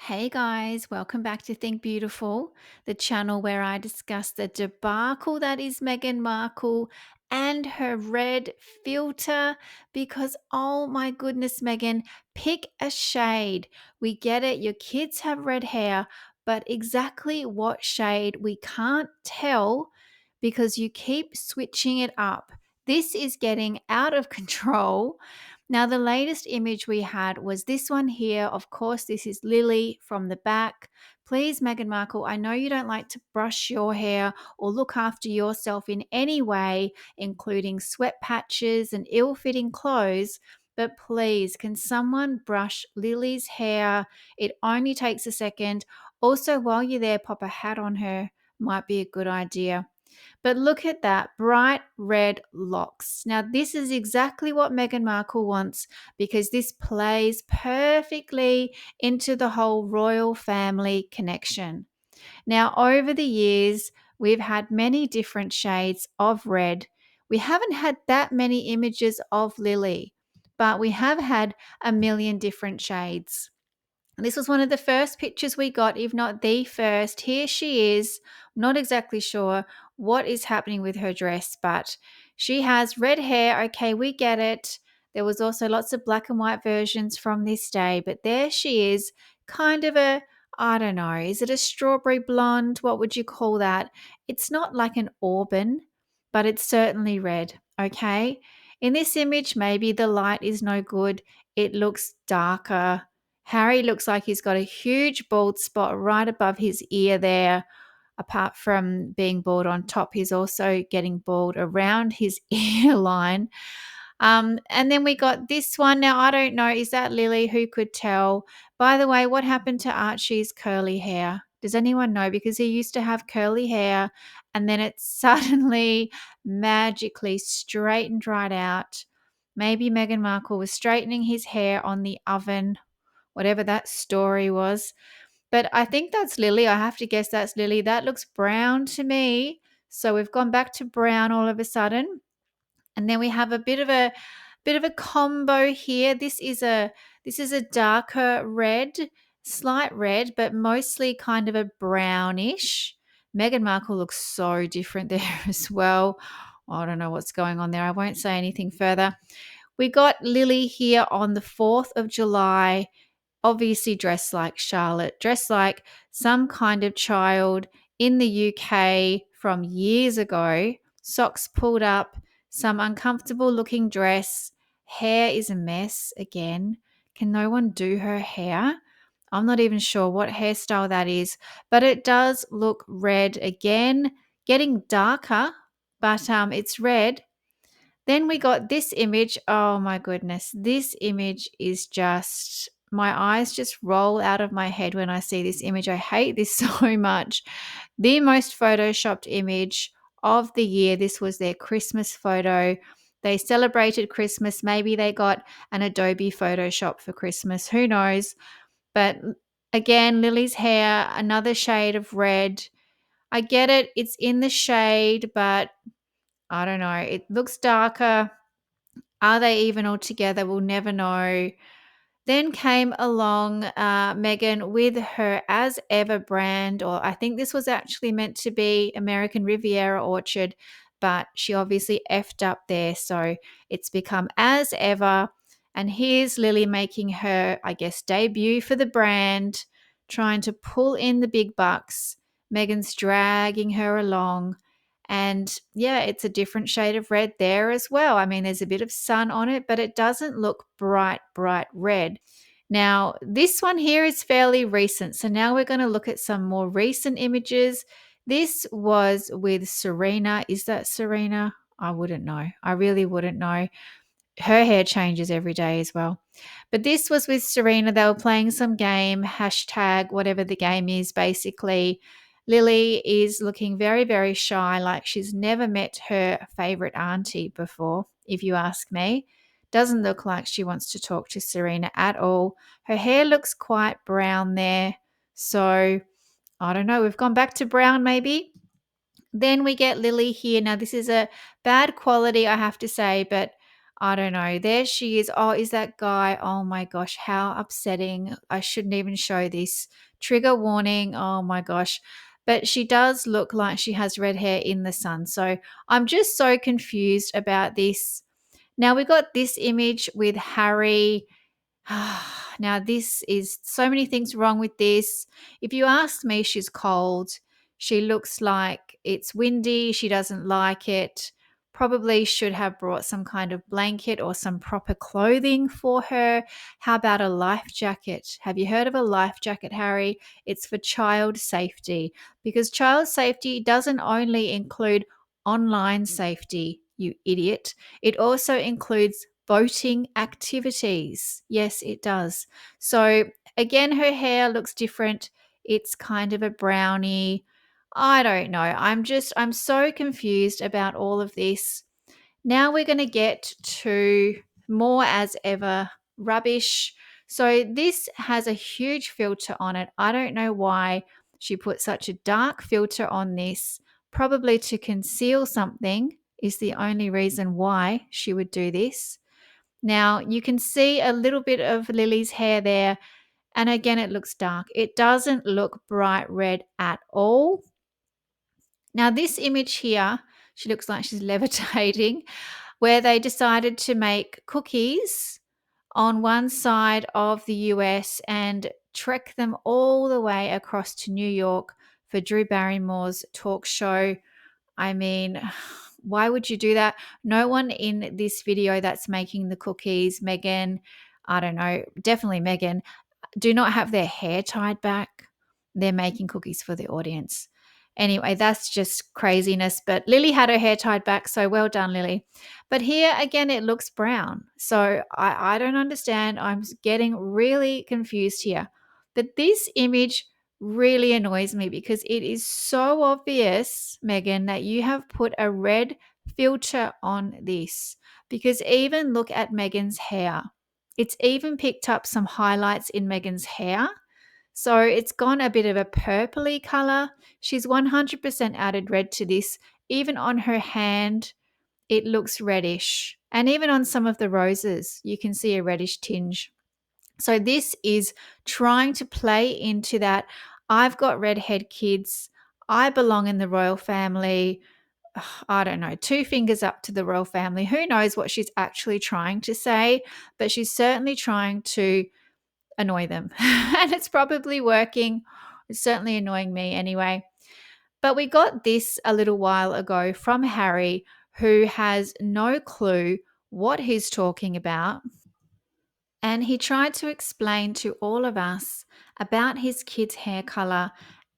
Hey guys, welcome back to Think Beautiful, the channel where I discuss the debacle that is Meghan Markle and her red filter. Because, oh my goodness, Meghan, pick a shade. We get it, your kids have red hair, but exactly what shade we can't tell because you keep switching it up. This is getting out of control. Now, the latest image we had was this one here. Of course, this is Lily from the back. Please, Meghan Markle, I know you don't like to brush your hair or look after yourself in any way, including sweat patches and ill fitting clothes. But please, can someone brush Lily's hair? It only takes a second. Also, while you're there, pop a hat on her. Might be a good idea. But look at that, bright red locks. Now, this is exactly what Meghan Markle wants because this plays perfectly into the whole royal family connection. Now, over the years, we've had many different shades of red. We haven't had that many images of Lily, but we have had a million different shades. And this was one of the first pictures we got, if not the first. Here she is, not exactly sure what is happening with her dress, but she has red hair. Okay, we get it. There was also lots of black and white versions from this day, but there she is, kind of a, I don't know, is it a strawberry blonde? What would you call that? It's not like an auburn, but it's certainly red, okay? In this image, maybe the light is no good. It looks darker. Harry looks like he's got a huge bald spot right above his ear there. Apart from being bald on top, he's also getting bald around his ear line. And then we got this one. Now, I don't know. Is that Lily? Who could tell? By the way, what happened to Archie's curly hair? Does anyone know? Because he used to have curly hair and then it suddenly magically straightened right out. Maybe Meghan Markle was straightening his hair on the oven, whatever that story was. But I think that's Lily. I have to guess that's Lily. That looks brown to me. So we've gone back to brown all of a sudden. And then we have a bit of a combo here. This is a darker red, slight red, but mostly kind of a brownish. Meghan Markle looks so different there as well. I don't know what's going on there. I won't say anything further. We got Lily here on the 4th of July, obviously dressed like Charlotte, dressed like some kind of child in the UK from years ago, socks pulled up, some uncomfortable looking dress. Hair is a mess again. Can no one do her hair? I'm not even sure what hairstyle that is, but it does look red again, getting darker, but it's red. Then we got this image. Oh my goodness. This image is just, my eyes just roll out of my head when I see this image. I hate this so much. The most photoshopped image of the year. This was their Christmas photo. They celebrated Christmas. Maybe they got an Adobe Photoshop for Christmas. Who knows? But again, Lily's hair, another shade of red. I get it. It's in the shade, but I don't know. It looks darker. Are they even all together? We'll never know. Then came along Meghan with her As Ever brand, or I think this was actually meant to be American Riviera Orchard, but she obviously effed up there. So it's become As Ever. And here's Lily making her, I guess, debut for the brand, trying to pull in the big bucks. Meghan's dragging her along. And yeah, it's a different shade of red there as well. I mean, there's a bit of sun on it, but it doesn't look bright, bright red. Now, this one here is fairly recent. So now we're going to look at some more recent images. This was with Serena. Is that Serena? I wouldn't know. I really wouldn't know. Her hair changes every day as well. But this was with Serena. They were playing some game, hashtag, whatever the game is, basically. Lily is looking very, very shy, like she's never met her favorite auntie before, if you ask me. Doesn't look like she wants to talk to Serena at all. Her hair looks quite brown there. So I don't know. We've gone back to brown maybe. Then we get Lily here. Now, this is a bad quality, I have to say, but I don't know. There she is. Oh, is that guy? Oh my gosh, how upsetting. I shouldn't even show this. Trigger warning. Oh my gosh. But she does look like she has red hair in the sun. So I'm just so confused about this. Now we got this image with Harry. Now, this is so many things wrong with this. If you asked me, she's cold. She looks like it's windy. She doesn't like it. Probably should have brought some kind of blanket or some proper clothing for her. How about a life jacket? Have you heard of a life jacket, Harry? It's for child safety, because child safety doesn't only include online safety, you idiot. It also includes boating activities. Yes, it does. So again, her hair looks different. It's kind of a brownie. I don't know. I'm so confused about all of this. Now we're going to get to more as ever rubbish. So this has a huge filter on it. I don't know why she put such a dark filter on this, probably to conceal something is the only reason why she would do this. Now you can see a little bit of Lily's hair there, and again it looks dark. It doesn't look bright red at all. Now this image here, she looks like she's levitating, where they decided to make cookies on one side of the US and trek them all the way across to New York for Drew Barrymore's talk show. I mean, why would you do that? No one in this video that's making the cookies, Meghan, I don't know, definitely Meghan, do not have their hair tied back. They're making cookies for the audience. Anyway, that's just craziness. But Lily had her hair tied back, so well done, Lily. But here again, it looks brown. So I don't understand. I'm getting really confused here. But this image really annoys me because it is so obvious, Meghan, that you have put a red filter on this. Because even look at Meghan's hair. It's even picked up some highlights in Meghan's hair. So it's gone a bit of a purpley color. She's 100% added red to this. Even on her hand, it looks reddish. And even on some of the roses, you can see a reddish tinge. So this is trying to play into that. I've got redhead kids. I belong in the royal family. I don't know, two fingers up to the royal family. Who knows what she's actually trying to say, but she's certainly trying to annoy them. And it's probably working. It's certainly annoying me anyway. But we got this a little while ago from Harry, who has no clue what he's talking about. And he tried to explain to all of us about his kid's hair color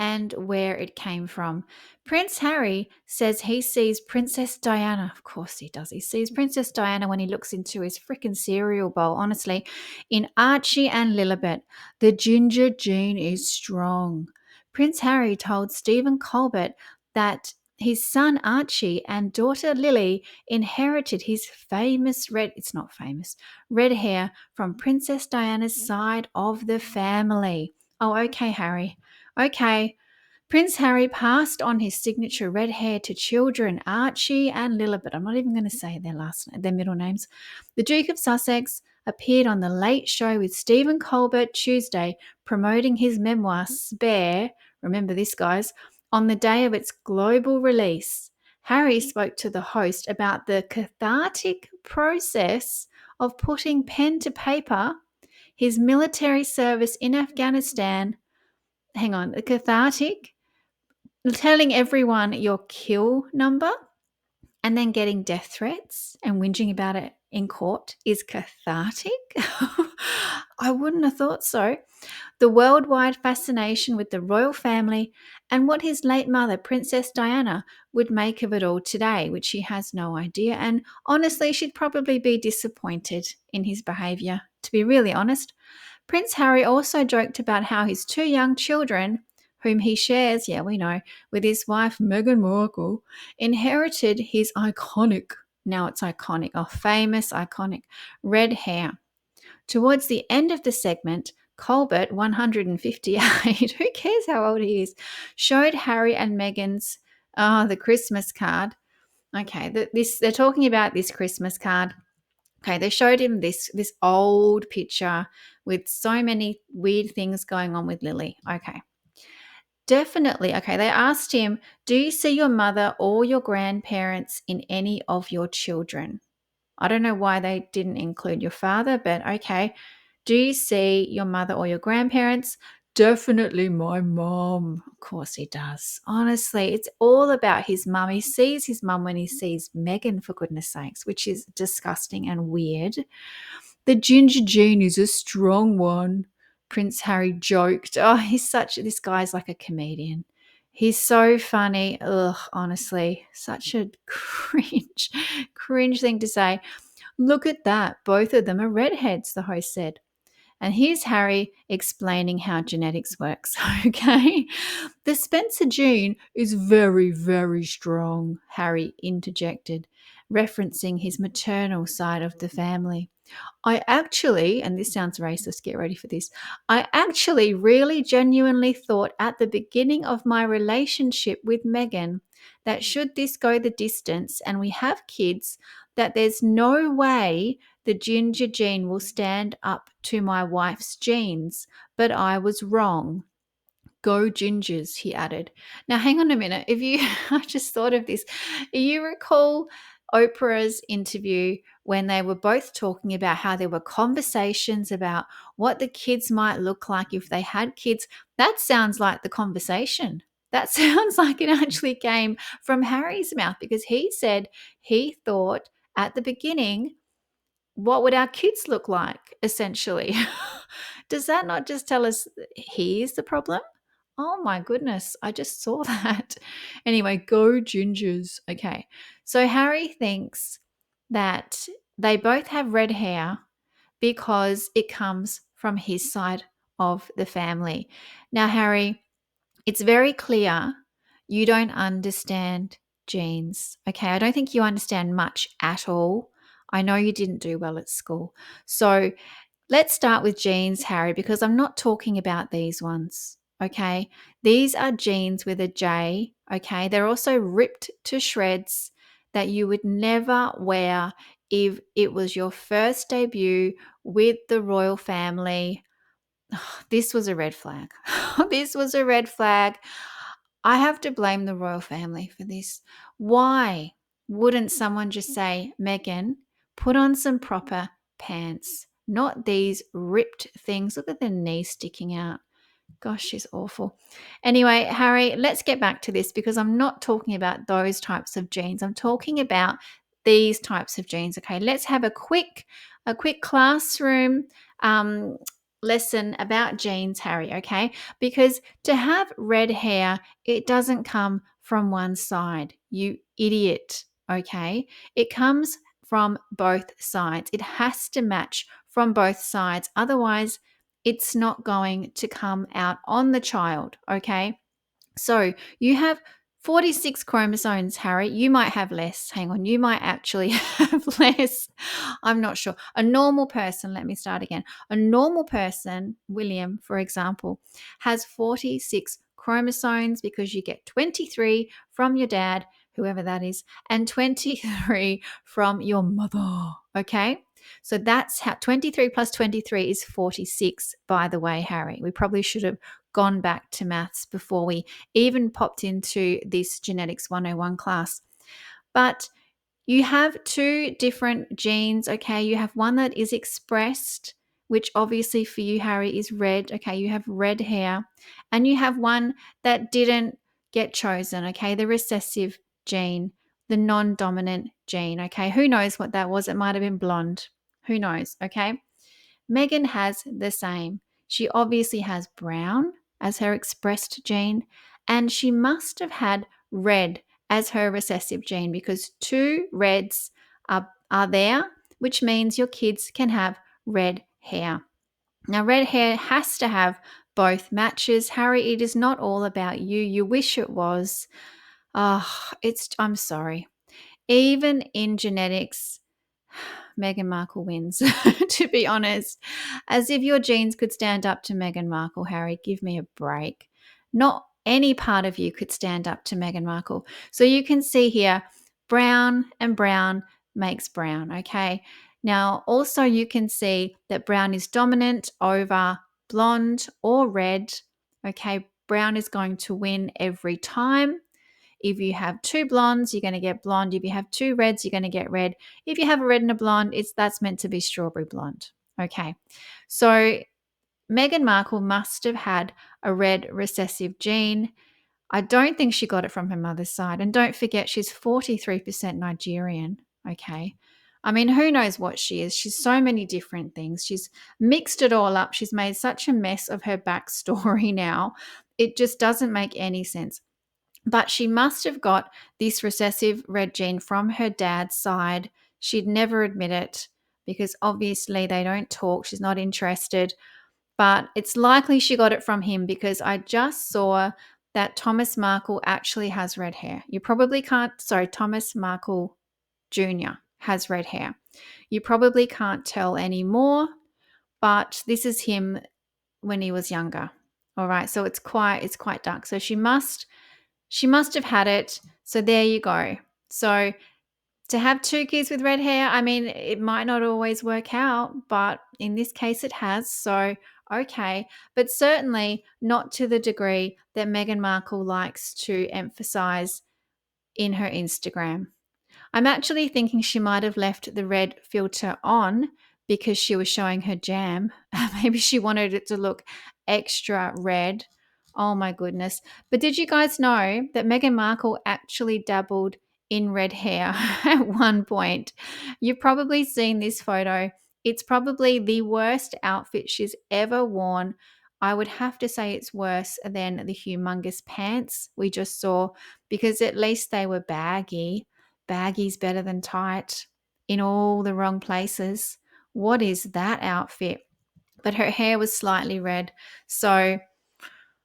and where it came from. Prince Harry says he sees Princess Diana. Of course he does. He sees Princess Diana when he looks into his freaking cereal bowl, honestly, in Archie and Lilibet. The ginger gene is strong. Prince Harry told Stephen Colbert that his son Archie and daughter Lily inherited his red hair from Princess Diana's side of the family. Oh, okay, Harry. Okay. Prince Harry passed on his signature red hair to children Archie and Lilibet. I'm not even going to say their middle names. The Duke of Sussex appeared on The Late Show with Stephen Colbert Tuesday, promoting his memoir Spare. Remember this, guys, on the day of its global release. Harry spoke to the host about the cathartic process of putting pen to paper, his military service in Afghanistan. Hang on, the cathartic, telling everyone your kill number and then getting death threats and whinging about it in court is cathartic? I wouldn't have thought so. The worldwide fascination with the royal family and what his late mother, Princess Diana, would make of it all today, which he has no idea. And honestly, she'd probably be disappointed in his behaviour, to be really honest. Prince Harry also joked about how his two young children, whom he shares, yeah, we know, with his wife Meghan Markle, inherited his iconic, now it's iconic, famous iconic red hair. Towards the end of the segment, Colbert, 158, who cares how old he is, showed Harry and Meghan's, the Christmas card. Okay, they're talking about this Christmas card. Okay, they showed him this old picture with so many weird things going on with Lily. Okay. Definitely. Okay, they asked him, "Do you see your mother or your grandparents in any of your children?" I don't know why they didn't include your father, but okay. "Do you see your mother or your grandparents?" "Definitely my mom." Of course he does. Honestly, it's all about his mum. He sees his mum when he sees Meghan, for goodness sakes, which is disgusting and weird. "The ginger gene is a strong one," Prince Harry joked. Oh, this guy's like a comedian. He's so funny. Ugh, honestly, such a cringe thing to say. "Look at that. Both of them are redheads," the host said. And here's Harry explaining how genetics works. Okay. "The Spencer gene is very, very strong," Harry interjected, referencing his maternal side of the family. "I actually," and this sounds racist, get ready for this, "I actually really genuinely thought at the beginning of my relationship with Meghan that should this go the distance and we have kids, that there's no way the ginger gene will stand up to my wife's genes, but I was wrong. Go Gingers," he added. Now, hang on a minute. If you, I just thought of this. You recall Oprah's interview when they were both talking about how there were conversations about what the kids might look like if they had kids. That sounds like the conversation. That sounds like it actually came from Harry's mouth, because he said he thought at the beginning, what would our kids look like, essentially? Does that not just tell us he is the problem? Oh my goodness, I just saw that. Anyway, go Gingers. Okay. So Harry thinks that they both have red hair because it comes from his side of the family. Now, Harry, it's very clear you don't understand genes. Okay. I don't think you understand much at all. I know you didn't do well at school. So let's start with genes, Harry, because I'm not talking about these ones. Okay. These are genes with a J. Okay. They're also ripped to shreds that you would never wear if it was your first debut with the royal family. This was a red flag. This was a red flag. I have to blame the royal family for this. Why wouldn't someone just say, "Meghan, put on some proper pants, not these ripped things? Look at the knee sticking out." Gosh, she's awful. Anyway, Harry, let's get back to this, because I'm not talking about those types of genes. I'm talking about these types of genes. Okay, let's have a quick classroom um, lesson about genes, Harry. Okay, because to have red hair, it doesn't come from one side. You idiot. Okay, it comes from both sides. It has to match from both sides. Otherwise, it's not going to come out on the child, okay? So you have 46 chromosomes, Harry. You might have less. Hang on, you might actually have less. I'm not sure. A normal person, let me start again. A normal person, William, for example, has 46 chromosomes, because you get 23 from your dad, whoever that is, and 23 from your mother, okay? So that's how 23 plus 23 is 46, by the way, Harry. We probably should have gone back to maths before we even popped into this Genetics 101 class. But you have two different genes, okay? You have one that is expressed, which obviously for you, Harry, is red, okay? You have red hair. And you have one that didn't get chosen, okay? The recessive gene, the non dominant gene, okay? Who knows what that was? It might have been blonde. Who knows, okay? Meghan has the same. She obviously has brown as her expressed gene, and she must have had red as her recessive gene, because two reds are there, which means your kids can have red hair. Now, red hair has to have both matches. Harry, it is not all about you. You wish it was. I'm sorry. Even in genetics, Meghan Markle wins, to be honest. As if your genes could stand up to Meghan Markle, Harry. Give me a break. Not any part of you could stand up to Meghan Markle. So you can see here, brown and brown makes brown, okay? Now, also you can see that brown is dominant over blonde or red. Okay, brown is going to win every time. If you have two blondes, you're going to get blonde. If you have two reds, you're going to get red. If you have a red and a blonde, that's meant to be strawberry blonde. Okay, so Meghan Markle must have had a red recessive gene. I don't think she got it from her mother's side. And don't forget, she's 43% Nigerian. Okay. I mean, who knows what she is? She's so many different things. She's mixed it all up. She's made such a mess of her backstory now. It just doesn't make any sense. But she must have got this recessive red gene from her dad's side. She'd never admit it because obviously they don't talk. She's not interested. But it's likely she got it from him because I just saw that Thomas Markle actually has red hair. You probably can't, sorry, Thomas Markle Jr. has red hair. You probably can't tell anymore, but this is him when he was younger. All right, so it's quite dark. So she must have had it. So there you go. So to have two kids with red hair, I mean, it might not always work out, but in this case it has. So, okay. But certainly not to the degree that Meghan Markle likes to emphasize in her Instagram. I'm actually thinking she might have left the red filter on because she was showing her jam. Maybe she wanted it to look extra red. Oh my goodness. But did you guys know that Meghan Markle actually dabbled in red hair at one point? You've probably seen this photo. It's probably the worst outfit she's ever worn. I would have to say it's worse than the humongous pants we just saw because at least they were baggy. Baggy's better than tight in all the wrong places. What is that outfit? But her hair was slightly red. So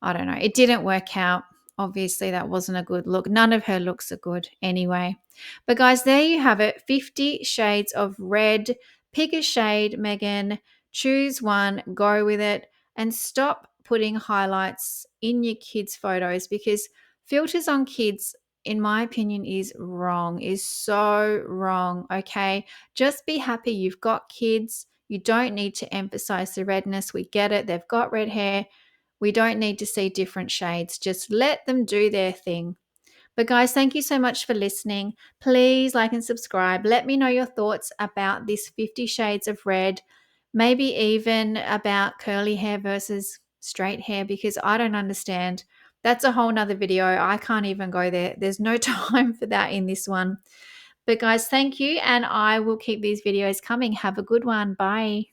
I don't know. It didn't work out. Obviously, that wasn't a good look. None of her looks are good anyway. But guys, there you have it. 50 shades of red. Pick a shade, Megan. Choose one. Go with it. And stop putting highlights in your kids' photos because filters on kids, in my opinion, is wrong, is so wrong. Okay. Just be happy you've got kids. You don't need to emphasize the redness. We get it. They've got red hair. We don't need to see different shades. Just let them do their thing. But guys, thank you so much for listening. Please like and subscribe. Let me know your thoughts about this 50 Shades of Red, maybe even about curly hair versus straight hair because I don't understand. That's a whole nother video. I can't even go there. There's no time for that in this one. But guys, thank you. And I will keep these videos coming. Have a good one. Bye.